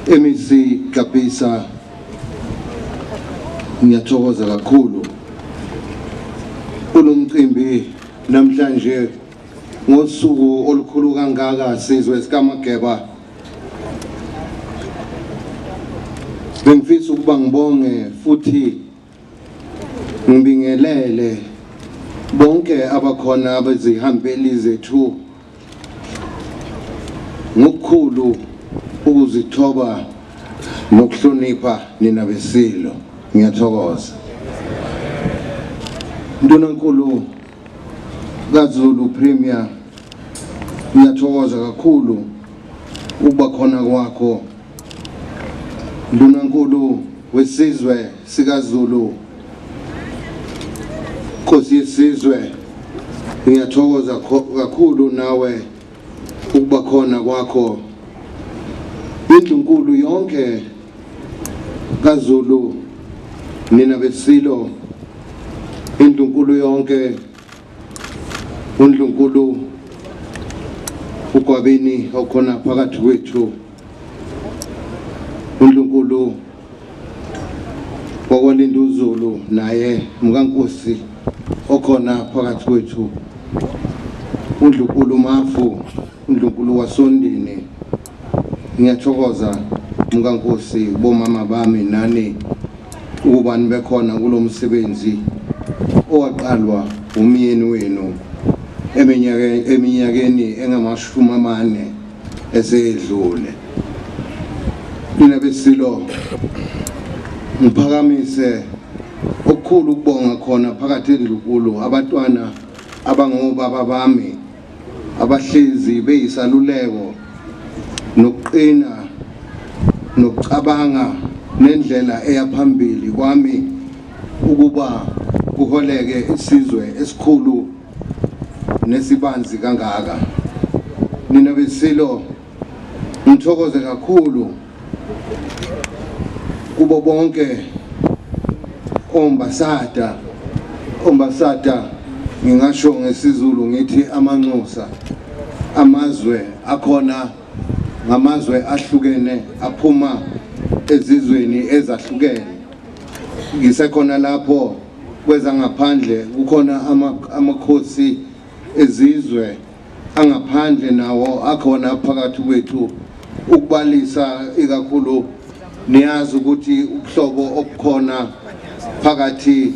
MEC Kapisa, ngiyathokoza kakhulu kulomcimbi namhlanje ngosuku olukhulu kangaka sizwe sikaMageba. Bengifisa ukuba ngibonge futhi ngibingelele bonke abakhona abazihambeli zethu ngokukhulu ukuzithoba nokuhlonipha nina besilo. Ngiyathokoza Ndunankulu kaZulu Premier, ngiyathokoza kakhulu ukuba khona kwakho. Ndunankulu wesizwe sikaZulu, Nkosi yesizwe, ngiyathokoza kakhulu nawe ukuba khona kwakho. Indlunkulu yonke kaZulu, nina besilo, indlunkulu yonke, uNdlunkulu uGwabini okhona phakathi kwethu, uNdlunkulu wakwaLinduzulu naye mkaNkosi okhona phakathi kwethu, uNdlunkulu Mafu, uNdlunkulu waSondini. Ngiyathokoza mkaNkosi bomama bami nani ukuba nibekhona kulomsebenzi owaqalwa umyeni wenu eminyakeni engama-40 eseyedlule. Nina besilo, ngiphakamise okukhulu ukubonga khona phakathi endlunkulu abantwana abangobaba bami abahlezi beyisaluleko nokuqina nokucabanga nendlela eyaphambili kwami ukuba kuholeke isizwe esikhulu nesibanzi kangaka. Nina besilo, ngithokoze kakhulu kubo bonke ombasada, ngingasho ngesizulu ngithi amanxusa, amazwe akhona ngamazwe ahlukene aphuma ezizweni ezahlukene. Ngisekhona lapho kwezangaphandle kukhona amakhosi ezizwe angaphandle nawo akhona phakathi kwethu ukubalisa ikakhulu. Niyazi ukuthi ubuhlobo obukhona phakathi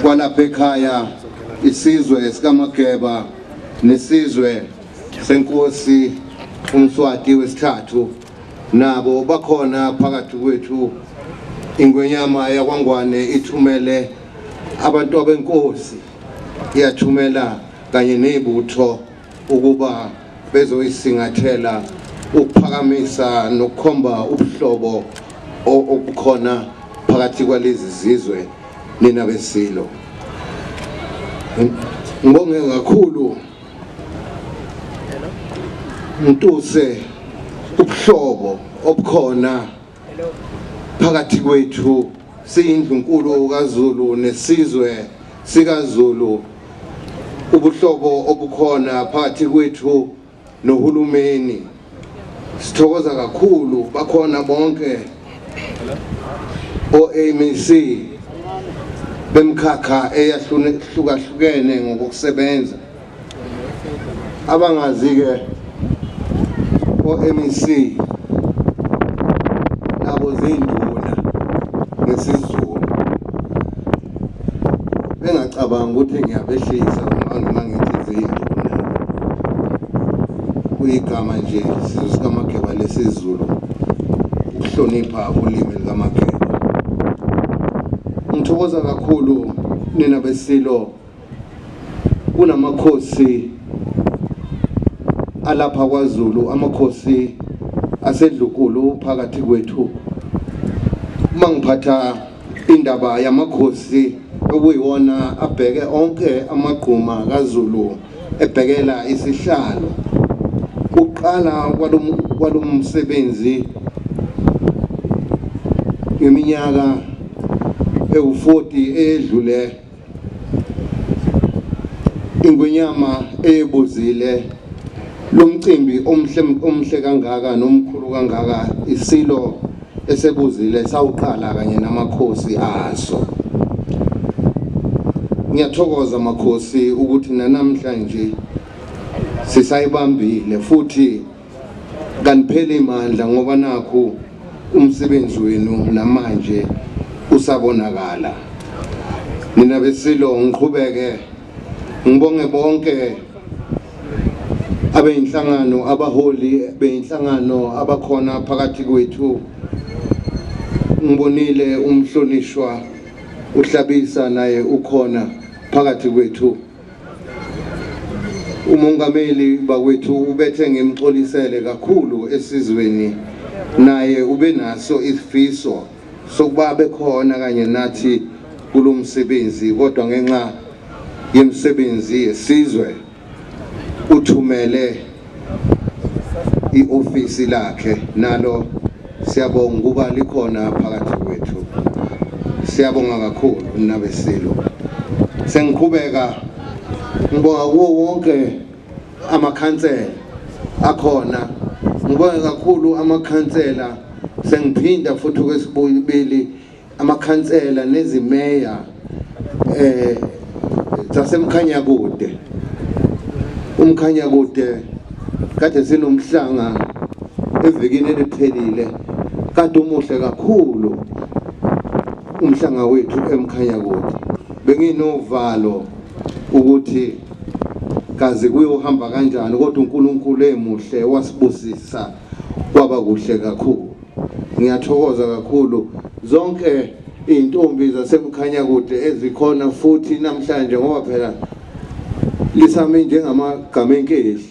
kwalapha ekhaya isizwe sikaMageba nesizwe senkosi uMswati wesithathu nabo bakhona phakathi kwethu. Ingwenyama yakwaNgwane ithumele abantu abenkosi, iyathumela kanye nezibutho ukuba bezoyisingathela ukuphakamisa nokukhomba ubuhlobo obukhona phakathi kwalezi zizwe. Nina besilo, ngibonge kakhulu ngituse ubuhlobo obukhona phakathi kwethu siyindlunkulu kaZulu nesizwe sikaZulu, ubuhlobo obukhona phakathi kwethu nohulumeni. Sithokoza kakhulu bakhona bonke o-MEC bemkhakha eyahlukahlukene ngokusebenza. Abangazi-ke o-MEC nabo zinduna ngesizulu, bengacabanga ukuthi ngiyabehlisa uma ngithi zinduna, kuyigama nje sizwe sikaMageba lesizulu, ukuhlonipha ulimi likaMageba. Ngithokoza kakhulu nina besilo, kunamakhosi alapha kwaZulu, amakhosi asedlunkulu phakathi kwethu. Mangiphatha indaba yamakhosi okuyiwona abheke onke amagquma kaZulu ebhekela isihlalo, uqala kwalomsebenzi ngeminyaka ewu-40 edlule. Ingwenyama ebuzile lo mcimbi omhle kangaka nomkhulu kangaka isilo esebuzile sawuqala kanye namakhosi aso. Ngiyathokoza makhosi ukuthi namhlanje sisayibambile futhi kaniphele imandla ngoba nakho umsebenzi wenu namanje usabonakala. Mina besilo ngiqhubeke ngibonge bonke abeyinhlangano abaholi beyinhlangano abakhona phakathi kwethu. Ngibonile umhlonishwa uhlabisa naye ukhona phakathi kwethu. Umongameli bakwethu ubethe ngimxolisele kakhulu esizweni naye ube naso isifiso sokuba bekhona kanye nathi kulomsebenzi kodwa ngenxa yemisebenzi yesizwe uthumele iofisi lakhe nalo siyabonga ukuba likhona phakathi kwethu. Siyabonga kakhulu nabesilo. Sengiqhubeka ngibonga kuwo wonke amakhansela akhona. Ngibonga kakhulu amakhansela sengiphinda futhi kwesibili amakhansela nezimeya zasemkhanyakude. Umkhanyakude kade sinomhlanga evikini eliphelile kade umuhle kakhulu umhlanga wethu emkhanyakude. Benginovalo ukuthi kaze kuyohamba kanjani kodwa uNkulunkulu emuhle wasibusisa kwaba kuhle kakhulu. Ngiyathokoza kakhulu zonke intombi zasemkhanyakude ezikhona futhi namhlanje ngoba phela lisami njengamagama enkehli.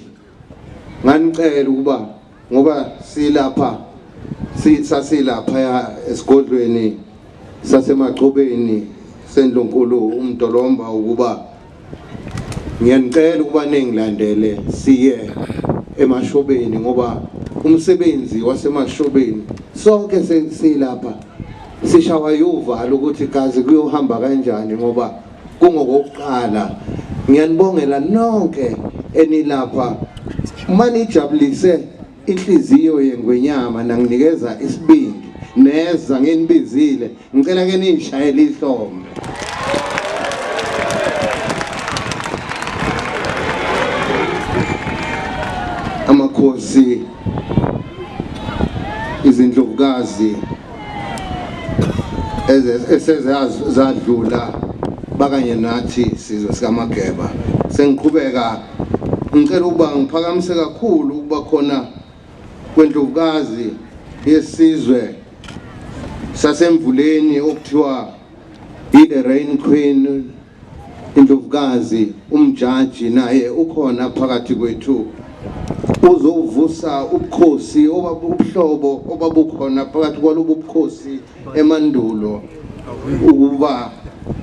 Nganicela ukuba ngoba silapha sasilapha esigodlweni sasemagcobeni sendlonkulu uMdolomba ukuba ngiyanicela ukuba ningilandele siye emashobeni ngoba umsebenzi wasemashobeni sonke silapha sishawa yuvalo ukuthi kaze kuyohamba kanjani ngoba kungokokuqala. Ngiyanibongela nonke enilapha manijabulise inhliziyo yengwenyama nanginikeza isibindi neza ngenibizile ngicela ke nishayele ihlombe. Amakhosi izindlovukazi ezazadlula bakanye nathi sizwe sikaMageba sengiqhubeka ngicela ukuba ngiphakamise kakhulu ukuba khona kwendlovukazi yesizwe sasemvuleni okuthiwa i-The Rain Queen indlovukazi umjaji naye ukhona phakathi kwethu uzovusa ubukhosi obabuhlobo obabukhona phakathi kwalobu bukhosi emandulo ukuba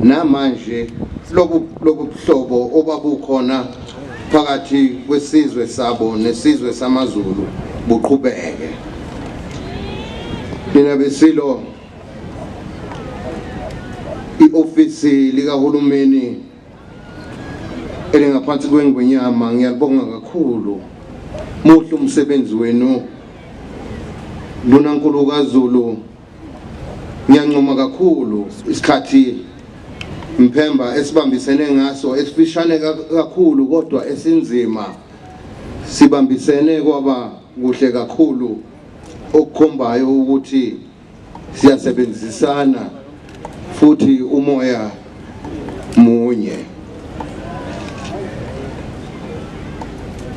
namanje lobu buhlobo obabukhona phakathi kwesizwe sabo nesizwe samaZulu buqhubeke. Mina besilo iofisi likahulumeni elingaphansi kwengwenyama ngiyabonga kakhulu. Muhle umsebenzi wenu Lunankulu kaZulu. Ngiyancoma kakhulu isikhathi Mphemba esibambisene ngaso esifishane kakhulu kodwa esinzima sibambisene kwaba kuhle kakhulu okukhombayo ukuthi siyasebenzisana futhi umoya munye.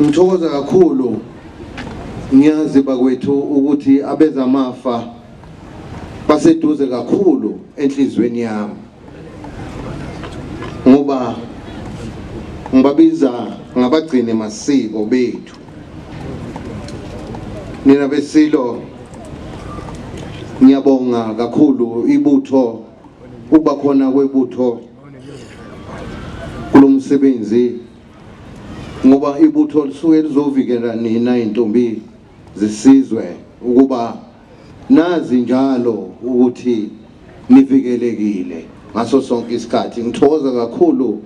Ngithokoza kakhulu ngiyazi bakwethu ukuthi abezamafa baseduze kakhulu enhlizweni yami ngoba ngibabiza ngabagcine masiko bethu. Nina besilo ngiyabonga kakhulu ibutho ukuba khona kwebutho kulomsebenzi ngoba ibutho lisuke lizovikela nina intombi zisizwe ukuba nazi njalo ukuthi nivikelekile ngaso sonke isikhathi. Ngithokoza kakhulu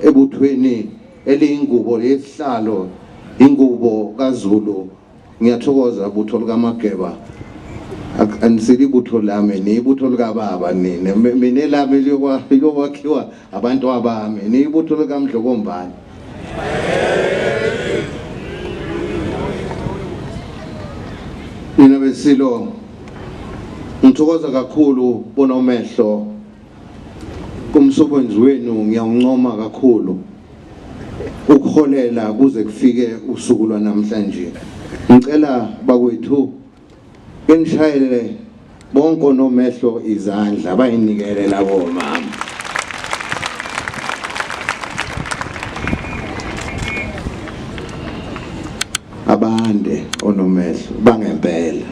ebuthweni eliyingubo lesihlalo ingubo kaZulu ngiyathokoza butho likaMageba anisili ibutho lami nibutho likababa nina mina elami liyokwakhiwa abantu abami nibutho likaMdlokombane mina besilo ngithokoza kakhulu bona umehlo kumsebenzi wenu ngiyawuncoma kakhulu ukuholela kuze kufike usuku lwanamhlanje ngicela bakwethu benishayele bonke nomehlo izandla bayinikele labo mama abande onomehlo bangempela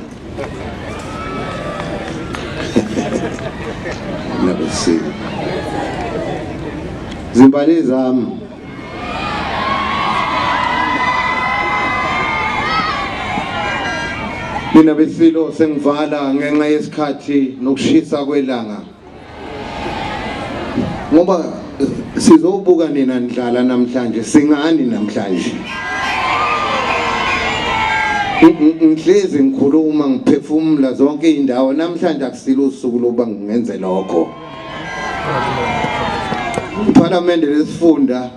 nabesi zimbali zami mina besilo sengivala ngenxa yesikhathi nokushisa kwelanga ngoba sizobuka nina ndlala namhlanje singani namhlanje ngihlezi ngikhuluma ngiphefumula zonke indawo namhlanje akusilo usuku lokuba ngingenze lokho iParliament lesifunda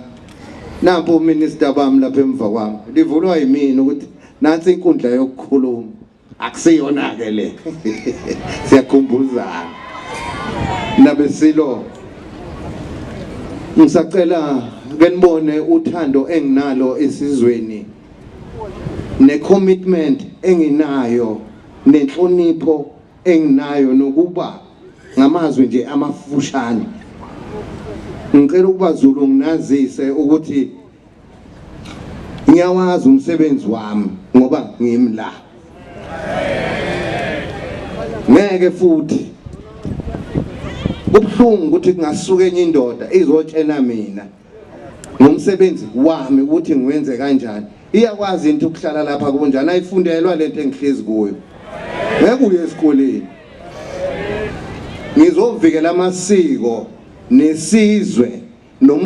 nampo uminister bami lapha emva kwami livulwa yimini ukuthi nansi inkundla yokukhuluma akusiyona ke le siyakhumbuzana nabesilo ngisacela ngenibone uthando enginalo esizweni ne-commitment enginayo nenhlonipho enginayo nokuba ngamazwi nje amafushane ngicela ukuba Zulu nginazise ukuthi ngiyawazi umsebenzi wami ngoba ngimla ngeke futhi kubhlungu ukuthi kungasuka enye indoda izotshela mina ngomsebenzi wami ukuthi ngiwenze kanjani iyakwazi into ukuhlala lapha kunjani ayifundelwa lento engihlezi kuyo ngeke uye esikoleni ngizovikela amasiko nesizwe